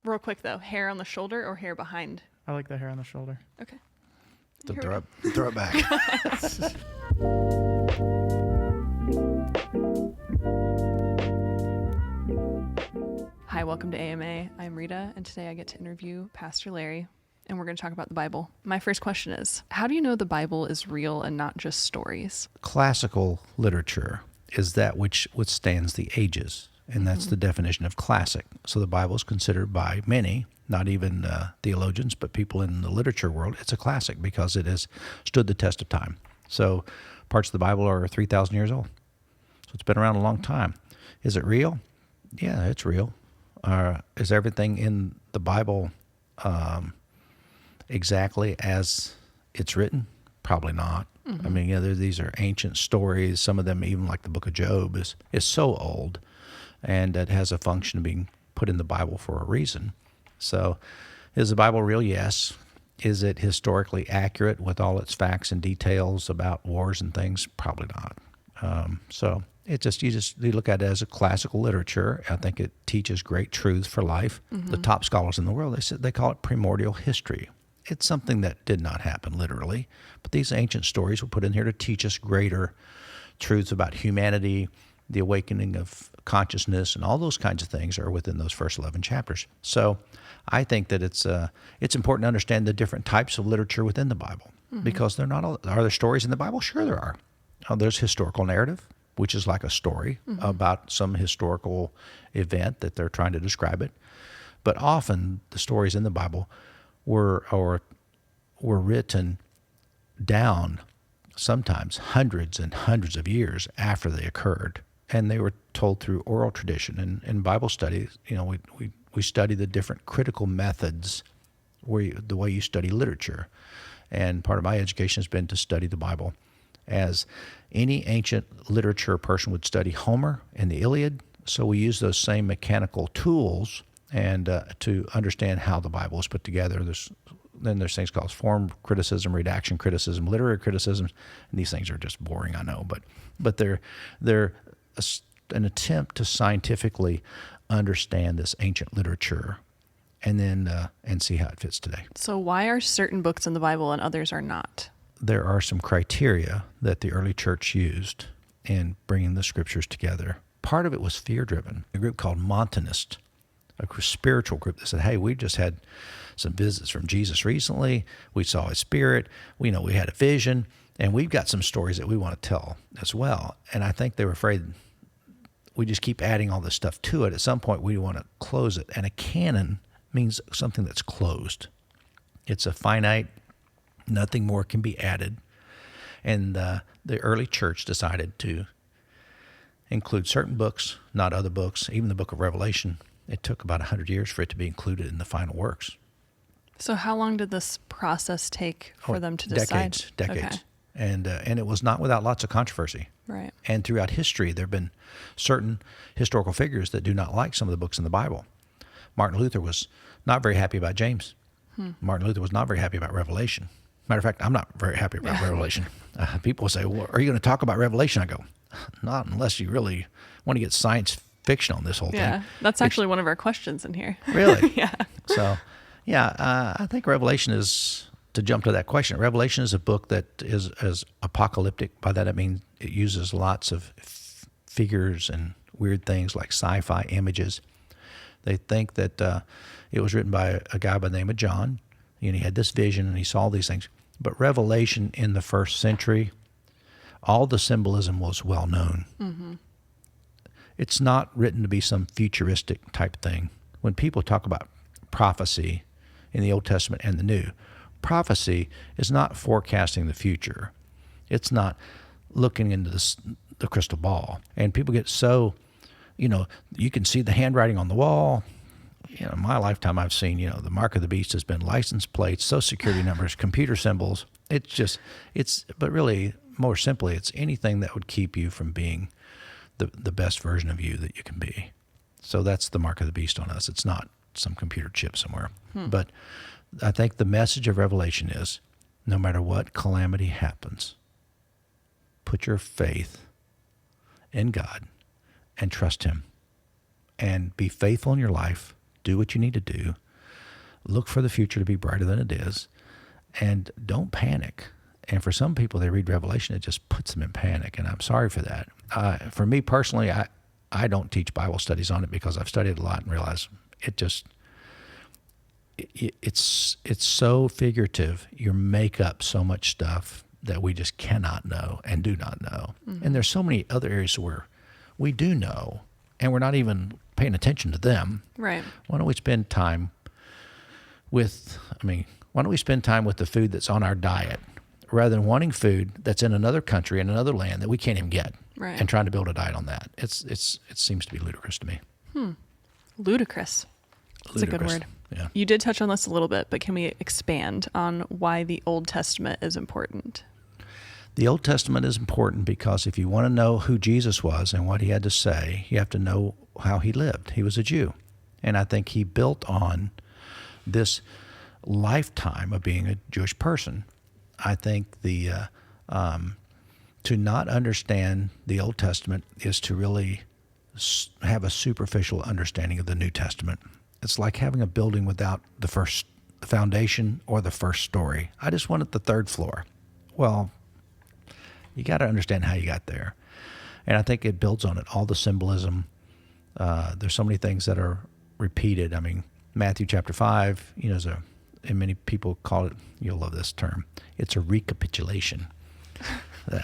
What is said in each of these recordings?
Real quick, though, hair on the shoulder or hair behind? I like the hair on the shoulder. Okay. Don't Here throw we it, throw it back. Hi, welcome to AMA. I'm Rita, and today I get to interview Pastor Larry, and we're going to talk about the Bible. My first question is, how do you know the Bible is real and not just stories? Classical literature is that which withstands the ages, and that's the definition of classic. So the Bible is considered by many, not even theologians, but people in the literature world, it's a classic because it has stood the test of time. So parts of the Bible are 3,000 years old. So it's been around a long time. Is it real? Yeah, it's real. Is everything in the Bible exactly as it's written? Probably not. I mean, these are ancient stories. Some of them, even like the book of Job, is so old, and it has a function of being put in the Bible for a reason. So is the Bible real? Yes. Is it historically accurate with all its facts and details about wars and things? Probably not. So you look at it as a classical literature. I think it teaches great truths for life. The top scholars in the world, they call it primordial history. It's something that did not happen literally, but these ancient stories were put in here to teach us greater truths about humanity, the awakening of consciousness, and all those kinds of things are within those first 11 chapters. So I think that it's important to understand the different types of literature within the Bible, because they're not all. Are there stories in the Bible? Sure there are. There's historical narrative, which is like a story about some historical event that they're trying to describe it. But often the stories in the Bible were written down sometimes hundreds and hundreds of years after they occurred. And they were told through oral tradition. And in Bible study, we study the different critical methods the way you study literature. And part of my education has been to study the Bible as any ancient literature person would study Homer and the Iliad. So we use those same mechanical tools and to understand how the Bible is put together. There's things called form criticism, redaction criticism, literary criticisms, and these things are just boring, I know, but they're an attempt to scientifically understand this ancient literature and then and see how it fits today. So why are certain books in the Bible and others are not? There are some criteria that the early church used in bringing the scriptures together. Part of it was fear-driven. A group called Montanist, a spiritual group that said, hey, we just had some visits from Jesus recently. We saw his spirit. We had a vision, and we've got some stories that we want to tell as well. And I think they were afraid we just keep adding all this stuff to it. At some point, we want to close it. And a canon means something that's closed. It's a finite, nothing more can be added. And the early church decided to include certain books, not other books. Even the book of Revelation, it took about 100 years for it to be included in the final works. So how long did this process take for them to decide? Decades. Okay. And it was not without lots of controversy. Right. And throughout history, there have been certain historical figures that do not like some of the books in the Bible. Martin Luther was not very happy about James. Martin Luther was not very happy about Revelation. Matter of fact, I'm not very happy about Revelation. People say, well, are you going to talk about Revelation? I go, not unless you really want to get science fiction on this whole thing. Yeah, that's actually one of our questions in here. Really? Yeah. So, I think Revelation is, to jump to that question, Revelation is a book that is apocalyptic. By that I mean it uses lots of figures and weird things like sci-fi images. They think that it was written by a guy by the name of John, and he had this vision and he saw these things. But Revelation in the first century, all the symbolism was well known. Mm-hmm. It's not written to be some futuristic type thing. When people talk about prophecy in the Old Testament and the New, prophecy is not forecasting the future. It's not looking into the crystal ball. And people get so, you can see the handwriting on the wall. In my lifetime, I've seen, the mark of the beast has been license plates, social security numbers, computer symbols. But really, more simply, it's anything that would keep you from being the best version of you that you can be. So that's the mark of the beast on us. It's not some computer chip somewhere. But I think the message of Revelation is, no matter what calamity happens, put your faith in God and trust him and be faithful in your life do what you need to do, look for the future to be brighter than it is, and don't panic. And for some people, they read Revelation, it just puts them in panic, and I'm sorry for that. For me personally, I don't teach Bible studies on it because I've studied a lot and realized it's so figurative. You make up so much stuff that we just cannot know and do not know. Mm-hmm. And there's so many other areas where we do know, and we're not even paying attention to them. Right. Why don't we spend time with the food that's on our diet rather than wanting food that's in another country, in another land that we can't even get, right, and trying to build a diet on that? It seems to be ludicrous to me. Ludicrous. That's a good word. Yeah. You did touch on this a little bit, but can we expand on why the Old Testament is important? The Old Testament is important because if you want to know who Jesus was and what he had to say, you have to know how he lived. He was a Jew. And I think he built on this lifetime of being a Jewish person. I think to not understand the Old Testament is to really have a superficial understanding of the New Testament. It's like having a building without the foundation or the first story. I just wanted the third floor. Well, you got to understand how you got there. And I think it builds on it, all the symbolism. There's so many things that are repeated. I mean, Matthew chapter 5, and many people call it, you'll love this term, it's a recapitulation.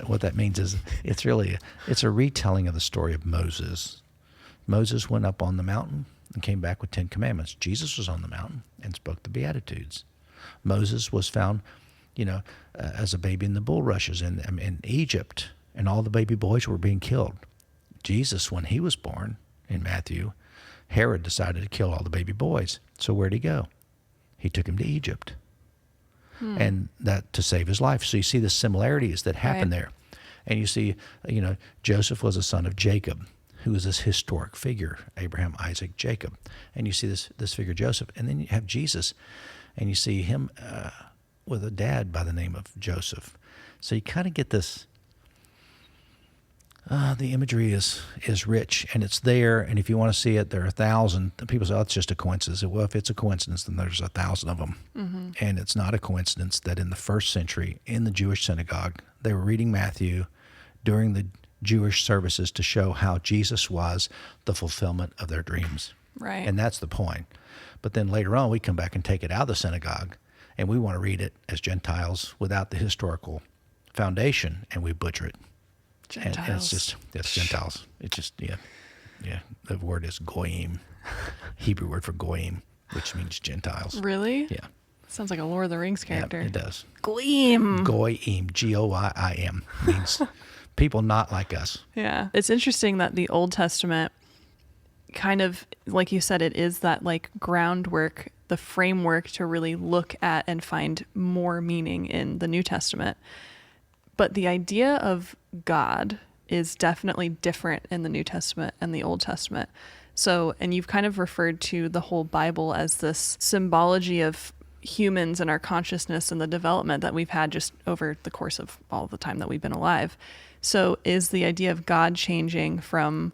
What that means is it's a retelling of the story of Moses. Moses went up on the mountain and came back with 10 commandments. Jesus was on the mountain and spoke the Beatitudes. Moses was found, as a baby in the bulrushes in Egypt, and all the baby boys were being killed. Jesus, when he was born in Matthew, Herod decided to kill all the baby boys. So where'd he go? He took him to Egypt. And that to save his life. So you see the similarities that happen there. And you see, Joseph was a son of Jacob, who is this historic figure, Abraham, Isaac, Jacob. And you see this figure, Joseph. And then you have Jesus, and you see him with a dad by the name of Joseph. So you kind of get this, the imagery is rich, and it's there. And if you want to see it, there are 1,000. People say, it's just a coincidence. Well, if it's a coincidence, then there's 1,000 of them. Mm-hmm. And it's not a coincidence that in the first century, in the Jewish synagogue, they were reading Matthew during the Jewish services to show how Jesus was the fulfillment of their dreams. Right. And that's the point. But then later on, we come back and take it out of the synagogue, and we want to read it as Gentiles without the historical foundation, and we butcher it. Gentiles. And it's Gentiles. It's just, yeah. The word is goyim, Hebrew word for goyim, which means Gentiles. Really? Yeah. Sounds like a Lord of the Rings character. Yeah, it does. Goyim. Goyim, Goyim, means people not like us. Yeah. It's interesting that the Old Testament kind of, like you said, it is that like groundwork, the framework to really look at and find more meaning in the New Testament. But the idea of God is definitely different in the New Testament and the Old Testament. So, and you've kind of referred to the whole Bible as this symbology of humans and our consciousness and the development that we've had just over the course of all the time that we've been alive. So is the idea of God changing from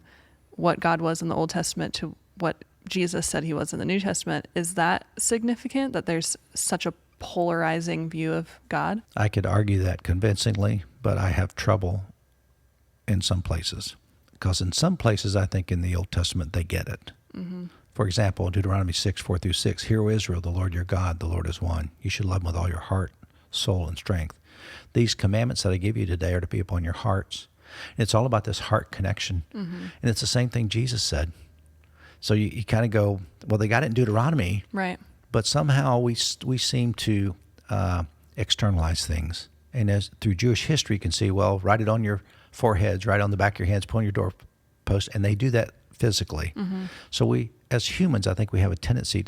what God was in the Old Testament to what Jesus said he was in the New Testament? Is that significant that there's such a polarizing view of God? I could argue that convincingly, but I have trouble in some places. Because in some places, I think in the Old Testament, they get it. Mm-hmm. For example, Deuteronomy 6:4-6, Hear, O Israel, the Lord your God, the Lord is one. You should love him with all your heart, soul, and strength. These commandments that I give you today are to be upon your hearts. And it's all about this heart connection. Mm-hmm. And it's the same thing Jesus said. So you kind of go, well, they got it in Deuteronomy. Right. But somehow we seem to externalize things. And as through Jewish history, you can see, well, write it on your foreheads, write it on the back of your hands, put on your doorpost, and they do that physically. Mm-hmm. So we, as humans, I think we have a tendency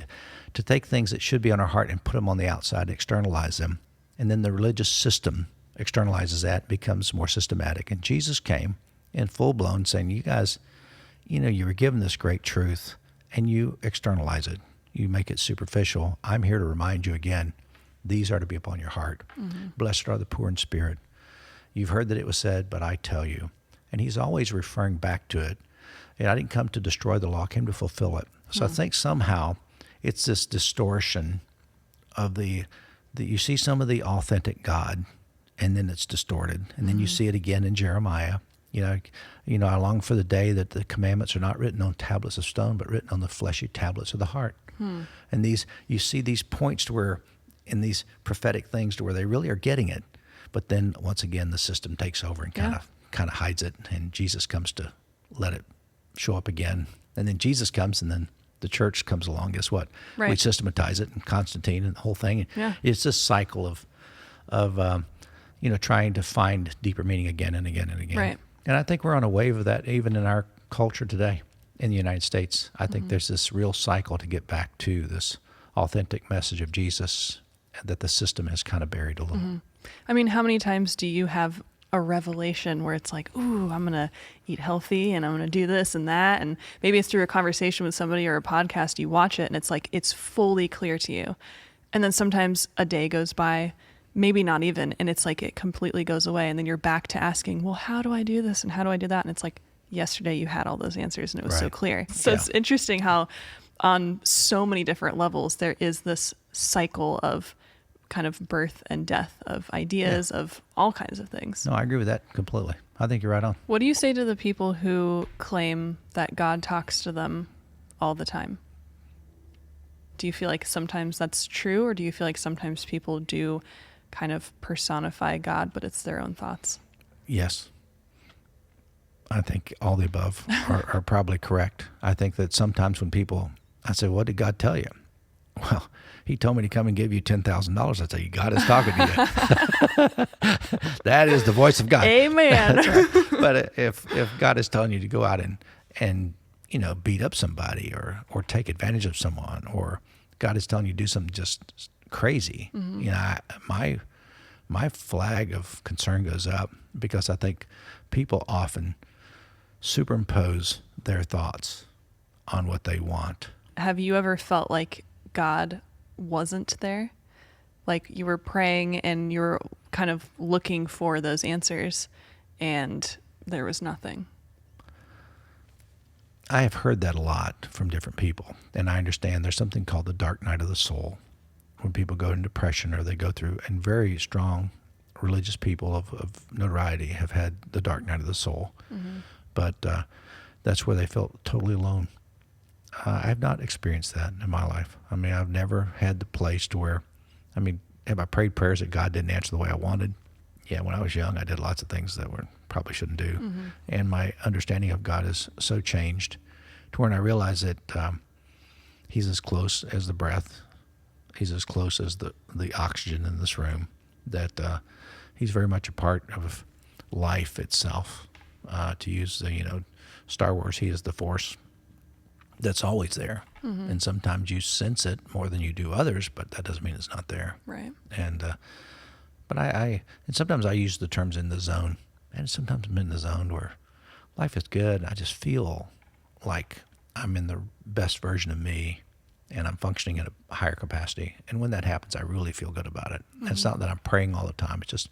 to take things that should be on our heart and put them on the outside, externalize them. And then the religious system externalizes that, becomes more systematic. And Jesus came in full-blown saying, you guys, you were given this great truth, and you externalize it. You make it superficial. I'm here to remind you again, these are to be upon your heart. Mm-hmm. Blessed are the poor in spirit. You've heard that it was said, but I tell you. And he's always referring back to it. And I didn't come to destroy the law, I came to fulfill it. So I think somehow it's this distortion of the you see some of the authentic God, and then it's distorted, and then you see it again in Jeremiah. You know, I long for the day that the commandments are not written on tablets of stone, but written on the fleshy tablets of the heart. And you see these points to where, in these prophetic things, to where they really are getting it, but then once again the system takes over and kind of hides it, and Jesus comes to let it show up again, and then Jesus comes, and then the church comes along. Guess what? Right. We systematize it, and Constantine and the whole thing. Yeah. It's this cycle of trying to find deeper meaning again and again and again. Right. And I think we're on a wave of that even in our culture today in the United States. I think there's this real cycle to get back to this authentic message of Jesus that the system has kind of buried a little. I mean, how many times do you have a revelation where it's like, ooh, I'm going to eat healthy and I'm going to do this and that. And maybe it's through a conversation with somebody or a podcast, you watch it and it's like, it's fully clear to you. And then sometimes a day goes by, maybe not even, and it's like it completely goes away. And then you're back to asking, well, how do I do this? And how do I do that? And it's like, yesterday you had all those answers and it was so clear. So it's interesting how on so many different levels, there is this cycle of kind of birth and death of ideas, of all kinds of things. No, I agree with that completely. I think you're right on. What do you say to the people who claim that God talks to them all the time? Do you feel like sometimes that's true, or do you feel like sometimes people do kind of personify God, but it's their own thoughts? Yes. I think all the above are probably correct. I think that sometimes when I say, what did God tell you? Well, he told me to come and give you $10,000. I tell you, God is talking to you. That is the voice of God. Amen. That's right. But if God is telling you to go out and beat up somebody or take advantage of someone, or God is telling you to do something just crazy, my flag of concern goes up, because I think people often superimpose their thoughts on what they want. Have you ever felt like God wasn't there? Like you were praying and you were kind of looking for those answers and there was nothing? I have heard that a lot from different people, and I understand there's something called the dark night of the soul, when people go into depression or they go through, and very strong religious people of notoriety have had the dark night of the soul. But that's where they felt totally alone. I have not experienced that in my life. I mean, I've never had the place to where, have I prayed prayers that God didn't answer the way I wanted? Yeah, when I was young, I did lots of things that probably shouldn't do. And my understanding of God is so changed to when I realize that he's as close as the breath. He's as close as the oxygen in this room, that he's very much a part of life itself. To use the, Star Wars, he is the Force that's always there. And sometimes you sense it more than you do others, but that doesn't mean it's not there. Right. And but and sometimes I use the terms in the zone, and sometimes I'm in the zone where life is good. I just feel like I'm in the best version of me, and I'm functioning at a higher capacity. And when that happens, I really feel good about it. And it's not that I'm praying all the time. It's just,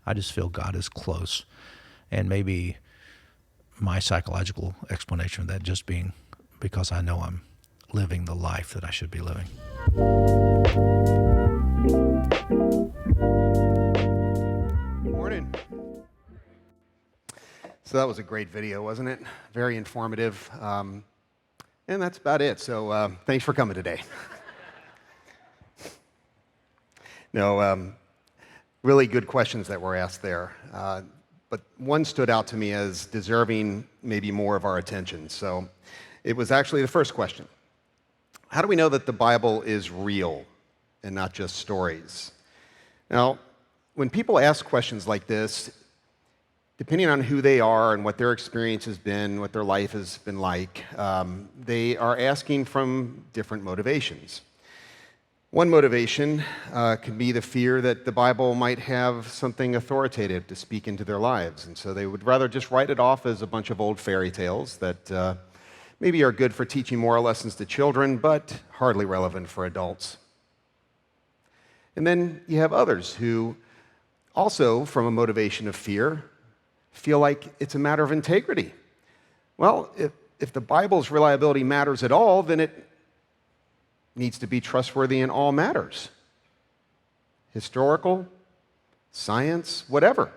I just feel God is close. And maybe my psychological explanation of that just being because I know I'm living the life that I should be living. Morning. So that was a great video, wasn't it? Very informative. And that's about it. So thanks for coming today. No, really good questions that were asked there. But one stood out to me as deserving maybe more of our attention. So it was actually the first question. How do we know that the Bible is real and not just stories? Now, when people ask questions like this, depending on who they are and what their experience has been, what their life has been like, they are asking from different motivations. One motivation can be the fear that the Bible might have something authoritative to speak into their lives, and so they would rather just write it off as a bunch of old fairy tales that maybe are good for teaching moral lessons to children, but hardly relevant for adults. And then you have others who also, from a motivation of fear, feel like it's a matter of integrity. Well, if the Bible's reliability matters at all, then it needs to be trustworthy in all matters. Historical, science, whatever.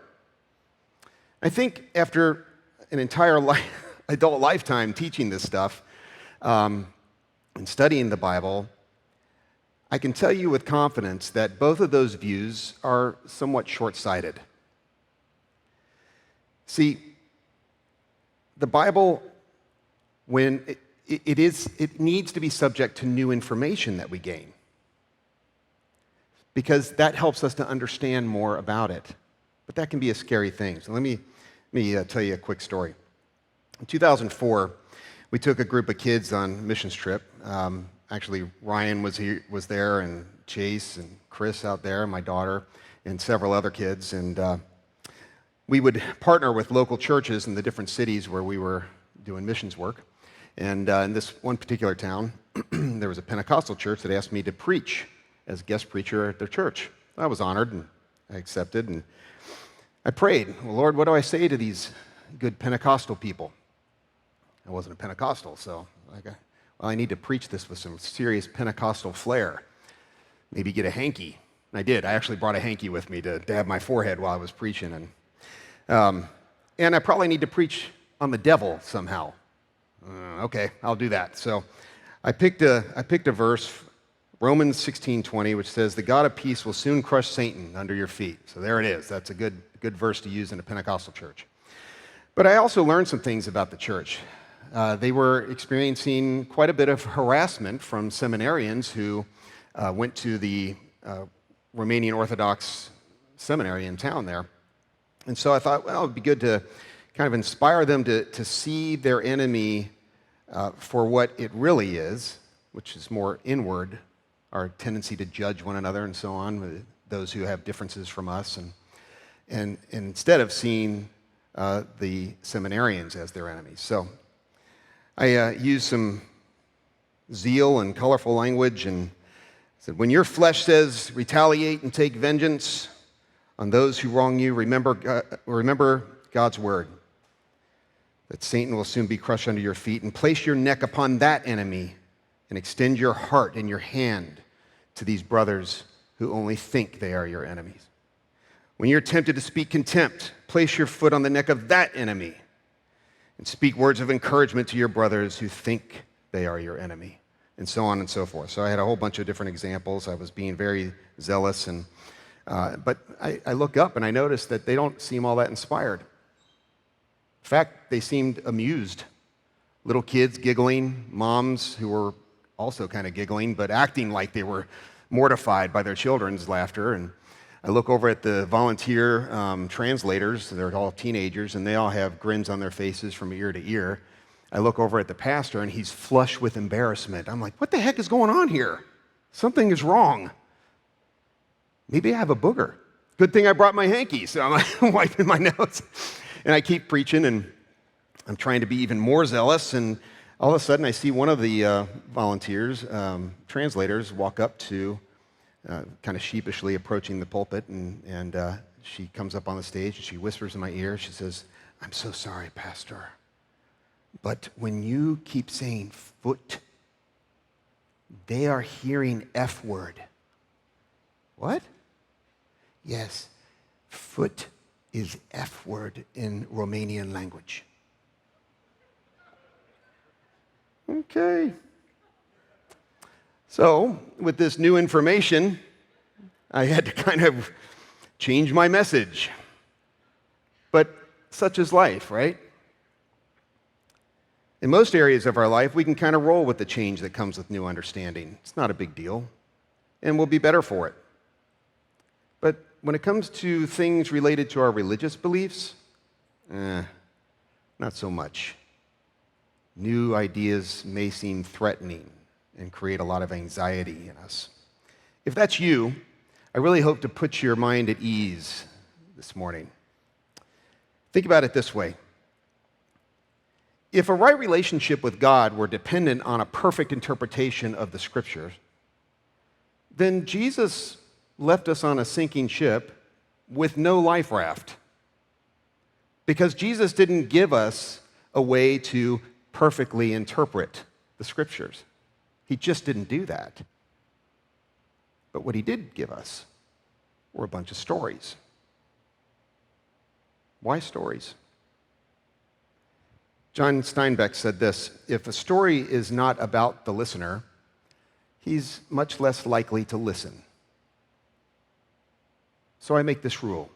I think after an entire adult lifetime teaching this stuff and studying the Bible, I can tell you with confidence that both of those views are somewhat short-sighted. See, the Bible, when it needs to be subject to new information that we gain, because that helps us to understand more about it. But that can be a scary thing. So let me tell you a quick story. In 2004, we took a group of kids on a missions trip. Actually, Ryan was there, and Chase and Chris out there, my daughter, and several other kids. And we would partner with local churches in the different cities where we were doing missions work. And in this one particular town, there was a Pentecostal church that asked me to preach as guest preacher at their church. I was honored, and I accepted, and I prayed, well, Lord, what do I say to these good Pentecostal people? I wasn't a Pentecostal, so I need to preach this with some serious Pentecostal flair. Maybe get a hanky. And I did. I actually brought a hanky with me to dab my forehead while I was preaching. And I probably need to preach on the devil somehow. Okay, I'll do that. So I picked a verse, Romans 16:20, which says, "The God of peace will soon crush Satan under your feet." So there it is. That's a good verse to use in a Pentecostal church. But I also learned some things about the church. They were experiencing quite a bit of harassment from seminarians who went to the Romanian Orthodox seminary in town there. And so I thought, well, it would be good to kind of inspire them to see their enemy for what it really is, which is more inward, our tendency to judge one another and so on, those who have differences from us, and instead of seeing the seminarians as their enemies. So I used some zeal and colorful language and said, when your flesh says, retaliate and take vengeance on those who wrong you, remember God's word, that Satan will soon be crushed under your feet, and place your neck upon that enemy and extend your heart and your hand to these brothers who only think they are your enemies. When you're tempted to speak contempt, place your foot on the neck of that enemy and speak words of encouragement to your brothers who think they are your enemy, and so on and so forth. So I had a whole bunch of different examples. I was being very zealous, but I look up and I noticed that they don't seem all that inspired. In fact, they seemed amused. Little kids giggling, moms who were also kind of giggling, but acting like they were mortified by their children's laughter. And I look over at the volunteer translators, they're all teenagers, and they all have grins on their faces from ear to ear. I look over at the pastor, and he's flushed with embarrassment. I'm like, what the heck is going on here? Something is wrong. Maybe I have a booger. Good thing I brought my hanky, so I'm wiping my nose. And I keep preaching, and I'm trying to be even more zealous, and all of a sudden I see one of the volunteers, translators, walk up to, kind of sheepishly approaching the pulpit, and she comes up on the stage, and she whispers in my ear, she says, I'm so sorry, Pastor, but when you keep saying foot, they are hearing F word. What? Yes, foot is F word in Romanian language. Okay. So, with this new information, I had to kind of change my message. But such is life, right? In most areas of our life, we can kind of roll with the change that comes with new understanding. It's not a big deal, and we'll be better for it. But when it comes to things related to our religious beliefs, not so much. New ideas may seem threatening and create a lot of anxiety in us. If that's you, I really hope to put your mind at ease this morning. Think about it this way. If a right relationship with God were dependent on a perfect interpretation of the Scriptures, then Jesus left us on a sinking ship with no life raft. Because Jesus didn't give us a way to perfectly interpret the Scriptures. He just didn't do that. But what he did give us were a bunch of stories. Why stories? John Steinbeck said this: if a story is not about the listener, he's much less likely to listen. So I make this rule.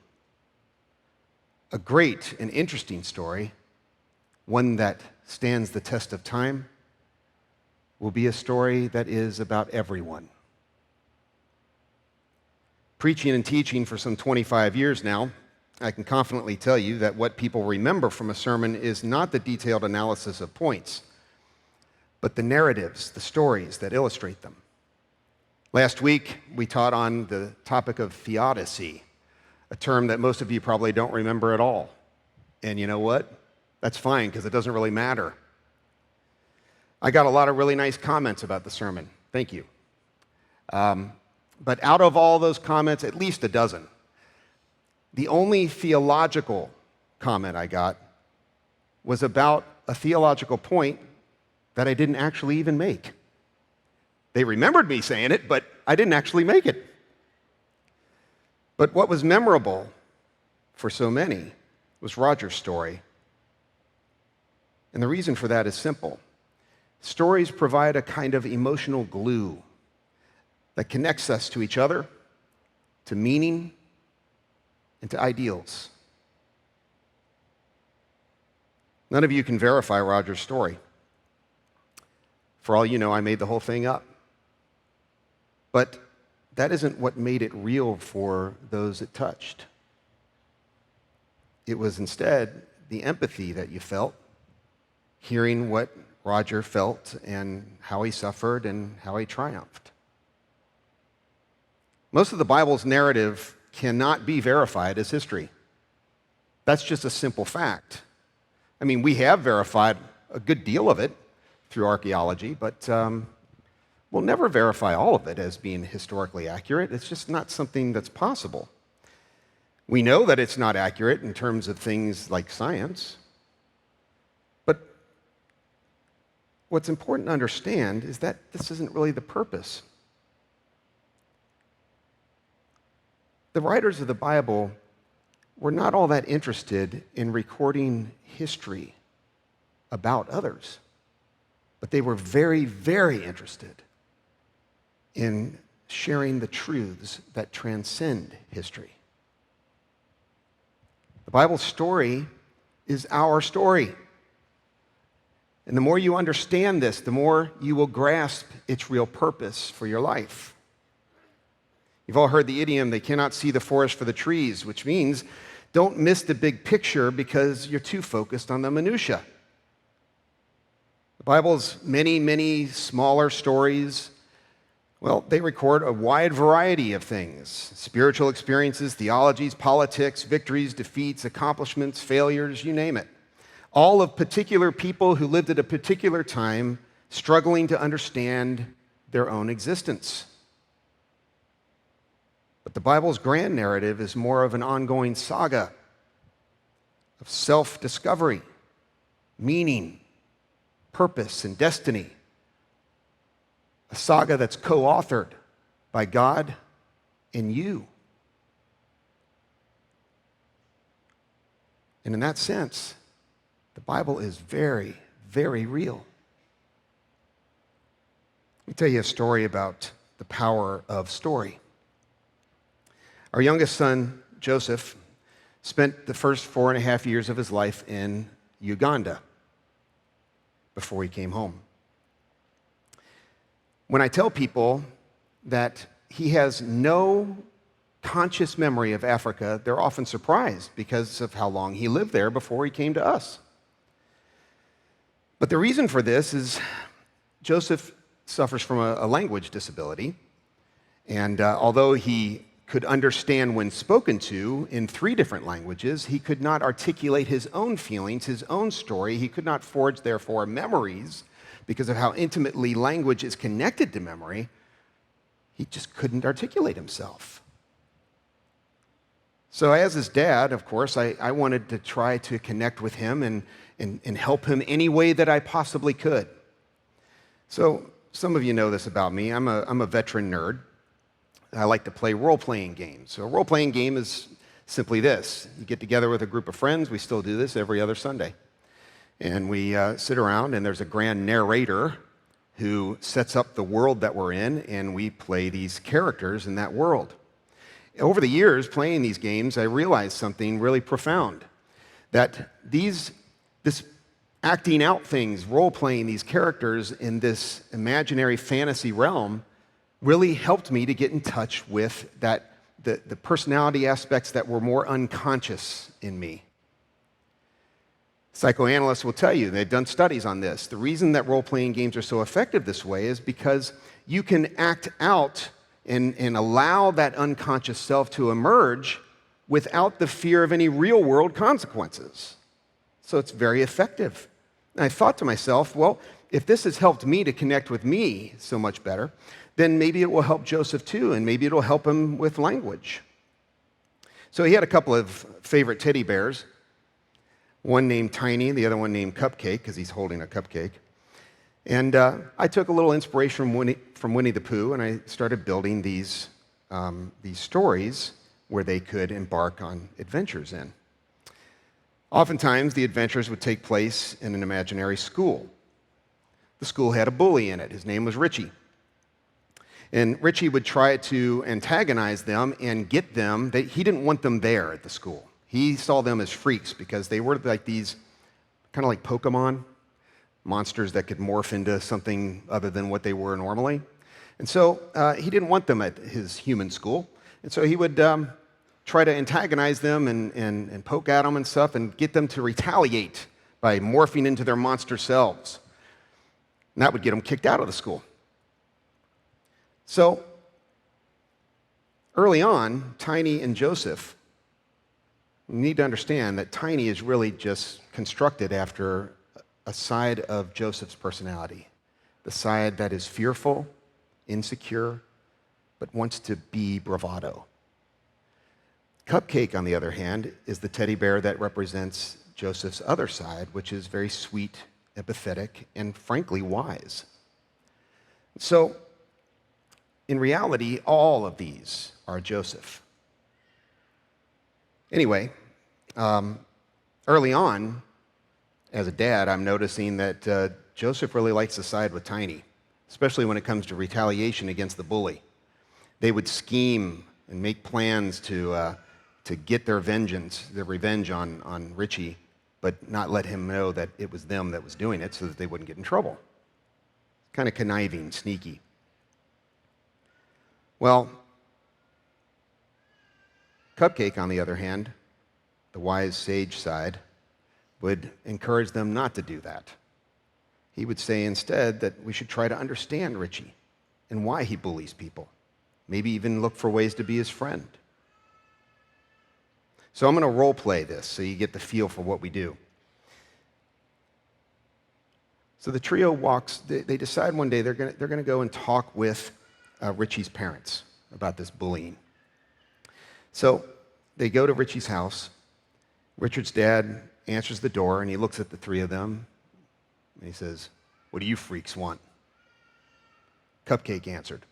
A great and interesting story, one that stands the test of time, will be a story that is about everyone. Preaching and teaching for some 25 years now, I can confidently tell you that what people remember from a sermon is not the detailed analysis of points, but the narratives, the stories that illustrate them. Last week, we taught on the topic of theodicy, a term that most of you probably don't remember at all. And you know what? That's fine, because it doesn't really matter. I got a lot of really nice comments about the sermon. Thank you. But out of all those comments, at least a dozen, the only theological comment I got was about a theological point that I didn't actually even make. They remembered me saying it, but I didn't actually make it. But what was memorable for so many was Roger's story. And the reason for that is simple. Stories provide a kind of emotional glue that connects us to each other, to meaning, and to ideals. None of you can verify Roger's story. For all you know, I made the whole thing up. But that isn't what made it real for those it touched. It was instead the empathy that you felt, hearing what Roger felt and how he suffered and how he triumphed. Most of the Bible's narrative cannot be verified as history. That's just a simple fact. I mean, we have verified a good deal of it through archaeology, but we'll never verify all of it as being historically accurate. It's just not something that's possible. We know that it's not accurate in terms of things like science, but what's important to understand is that this isn't really the purpose. The writers of the Bible were not all that interested in recording history about others, but they were very, very interested in sharing the truths that transcend history. The Bible's story is our story. And the more you understand this, the more you will grasp its real purpose for your life. You've all heard the idiom, they cannot see the forest for the trees, which means don't miss the big picture because you're too focused on the minutia. The Bible's many, many smaller stories, well, they record a wide variety of things: spiritual experiences, theologies, politics, victories, defeats, accomplishments, failures, you name it. All of particular people who lived at a particular time struggling to understand their own existence. But the Bible's grand narrative is more of an ongoing saga of self-discovery, meaning, purpose, and destiny. A saga that's co-authored by God and you. And in that sense, the Bible is very, very real. Let me tell you a story about the power of story. Our youngest son, Joseph, spent the first 4.5 years of his life in Uganda before he came home. When I tell people that he has no conscious memory of Africa, they're often surprised because of how long he lived there before he came to us. But the reason for this is Joseph suffers from a language disability, and although he could understand when spoken to in 3 different languages, he could not articulate his own feelings, his own story. He could not forge, therefore, memories because of how intimately language is connected to memory. He just couldn't articulate himself. So as his dad, of course, I wanted to try to connect with him and help him any way that I possibly could. So some of you know this about me. I'm a veteran nerd. I like to play role-playing games. So a role-playing game is simply this. You get together with a group of friends. We still do this every other Sunday. And we sit around, and there's a grand narrator who sets up the world that we're in, and we play these characters in that world. Over the years, playing these games, I realized something really profound, that this acting out things, role-playing these characters in this imaginary fantasy realm really helped me to get in touch with the personality aspects that were more unconscious in me. Psychoanalysts will tell you, they've done studies on this. The reason that role-playing games are so effective this way is because you can act out and allow that unconscious self to emerge without the fear of any real-world consequences. So it's very effective. And I thought to myself, well, if this has helped me to connect with me so much better, then maybe it will help Joseph too, and maybe it'll help him with language. So he had a couple of favorite teddy bears, one named Tiny, the other one named Cupcake, because he's holding a cupcake. And I took a little inspiration from Winnie the Pooh, and I started building these stories where they could embark on adventures in. Oftentimes, the adventures would take place in an imaginary school. The school had a bully in it. His name was Richie. And Richie would try to antagonize them and get them. He didn't want them there at the school. He saw them as freaks because they were like these, kind of like Pokemon, monsters that could morph into something other than what they were normally. And so he didn't want them at his human school. And so he would try to antagonize them and poke at them and stuff and get them to retaliate by morphing into their monster selves. And that would get them kicked out of the school. So early on, Tiny and Joseph, you need to understand that Tiny is really just constructed after a side of Joseph's personality, the side that is fearful, insecure, but wants to be bravado. Cupcake, on the other hand, is the teddy bear that represents Joseph's other side, which is very sweet, empathetic, and frankly wise. So, in reality, all of these are Joseph. Anyway, early on, as a dad, I'm noticing that Joseph really likes to side with Tiny, especially when it comes to retaliation against the bully. They would scheme and make plans to get their revenge on Richie, but not let him know that it was them that was doing it so that they wouldn't get in trouble. Kind of conniving, sneaky. Well, Cupcake, on the other hand, the wise sage side, would encourage them not to do that. He would say instead that we should try to understand Richie and why he bullies people. Maybe even look for ways to be his friend. So I'm going to role play this so you get the feel for what we do. So the trio they decide one day they're going to go and talk with Richie's parents about this bullying. So they go to Richie's house. Richard's dad answers the door, and he looks at the three of them, and he says, "What do you freaks want?" Cupcake answered.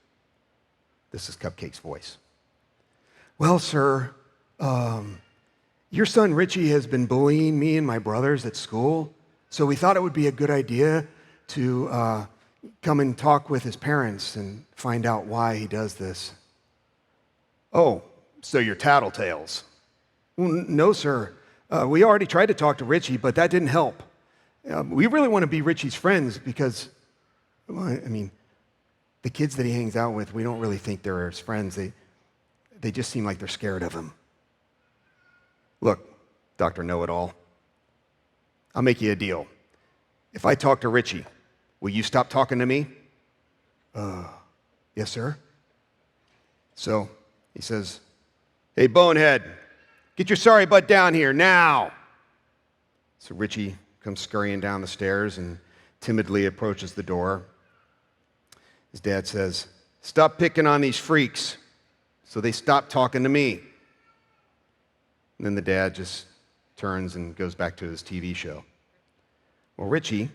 This is Cupcake's voice. "Well, sir, your son Richie has been bullying me and my brothers at school, so we thought it would be a good idea to come and talk with his parents and find out why he does this." "Oh, so you're tattletales." "Well, no, sir. We already tried to talk to Richie, but that didn't help. We really want to be Richie's friends because, well, I mean, the kids that he hangs out with, we don't really think they're his friends. They just seem like they're scared of him." "Look, Dr. Know-It-All, I'll make you a deal. If I talk to Richie, will you stop talking to me?" "Yes, sir." So he says, "Hey, bonehead, get your sorry butt down here now." So Richie comes scurrying down the stairs and timidly approaches the door. His dad says, "Stop picking on these freaks." So they stop talking to me. And then the dad just turns and goes back to his TV show. Well, Richie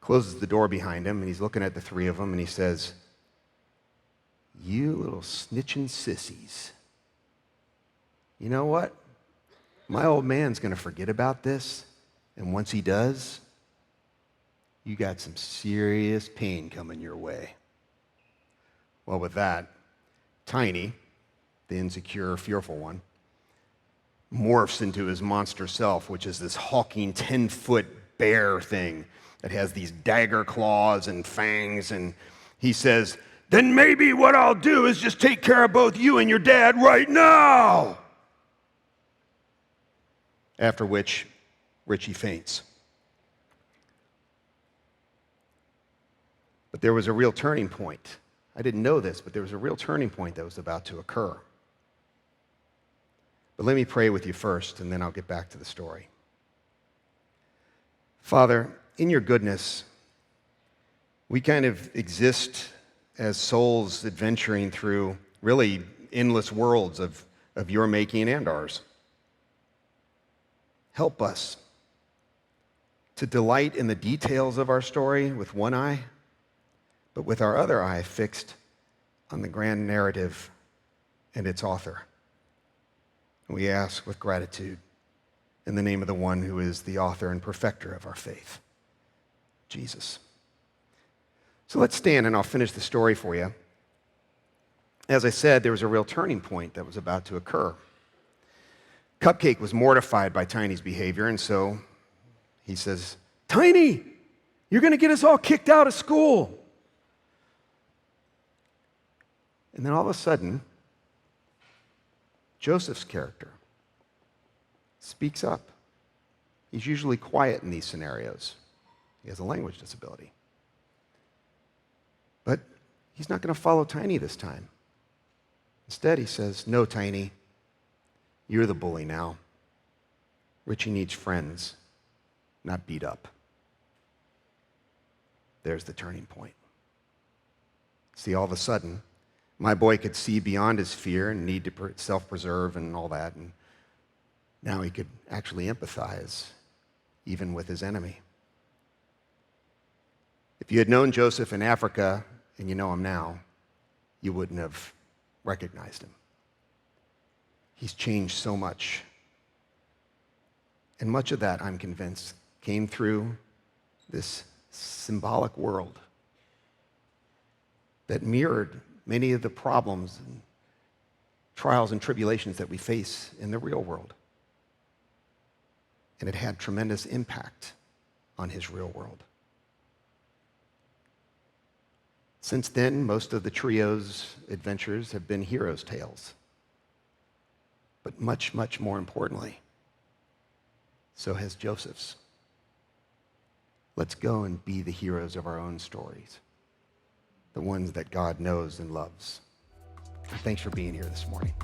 closes the door behind him, and he's looking at the three of them, and he says, "You little snitching sissies. You know what? My old man's going to forget about this, and once he does, you got some serious pain coming your way." Well, with that, Tiny, the insecure, fearful one, morphs into his monster self, which is this hulking 10-foot bear thing that has these dagger claws and fangs, and he says, "Then maybe what I'll do is just take care of both you and your dad right now." After which, Richie faints. But there was a real turning point. I didn't know this, but there was a real turning point that was about to occur. But let me pray with you first, and then I'll get back to the story. Father, in your goodness, we kind of exist as souls adventuring through really endless worlds of your making and ours. Help us to delight in the details of our story with one eye, but with our other eye fixed on the grand narrative and its author. We ask with gratitude in the name of the one who is the author and perfecter of our faith, Jesus. So let's stand and I'll finish the story for you. As I said, there was a real turning point that was about to occur. Cupcake was mortified by Tiny's behavior, and so he says, "Tiny, you're going to get us all kicked out of school." And then all of a sudden, Joseph's character speaks up. He's usually quiet in these scenarios. He has a language disability. But he's not going to follow Tiny this time. Instead, he says, "No, Tiny, you're the bully now. Richie needs friends, not beat up." There's the turning point. See, all of a sudden, my boy could see beyond his fear and need to self-preserve and all that, and now he could actually empathize even with his enemy. If you had known Joseph in Africa, and you know him now, you wouldn't have recognized him. He's changed so much. And much of that, I'm convinced, came through this symbolic world that mirrored many of the problems and trials and tribulations that we face in the real world. And it had tremendous impact on his real world. Since then, most of the trio's adventures have been heroes' tales. But much, much more importantly, so has Joseph's. Let's go and be the heroes of our own stories, the ones that God knows and loves. And thanks for being here this morning.